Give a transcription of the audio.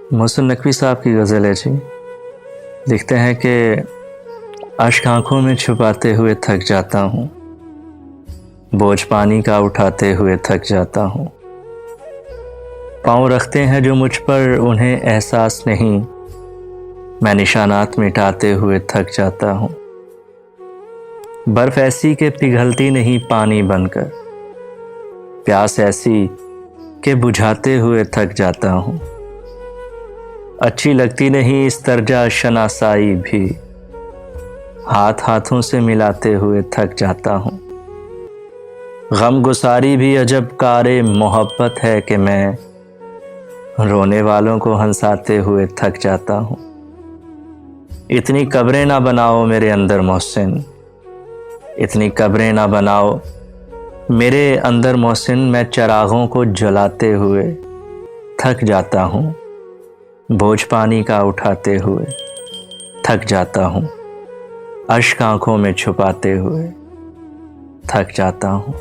मोहसिन नकवी साहब की गज़ल है जी। लिखते हैं कि अश्क आँखों में छुपाते हुए थक जाता हूँ, बोझ पानी का उठाते हुए थक जाता हूँ। पाँव रखते हैं जो मुझ पर उन्हें एहसास नहीं, मैं निशानात मिटाते हुए थक जाता हूँ। बर्फ़ ऐसी कि पिघलती नहीं पानी बनकर, प्यास ऐसी कि बुझाते हुए थक जाता हूँ। अच्छी लगती नहीं इस तर्जा शनासाई भी, हाथ हाथों से मिलाते हुए थक जाता हूँ। गम गुसारी भी अजब कारे मोहब्बत है कि मैं रोने वालों को हंसाते हुए थक जाता हूँ। इतनी कब्रें ना बनाओ मेरे अंदर मोहसिन, इतनी कब्रें ना बनाओ मेरे अंदर मोहसिन, मैं चिरागों को जलाते हुए थक जाता हूँ। बोझ पानी का उठाते हुए थक जाता हूँ, अश्क आँखों में छुपाते हुए थक जाता हूँ।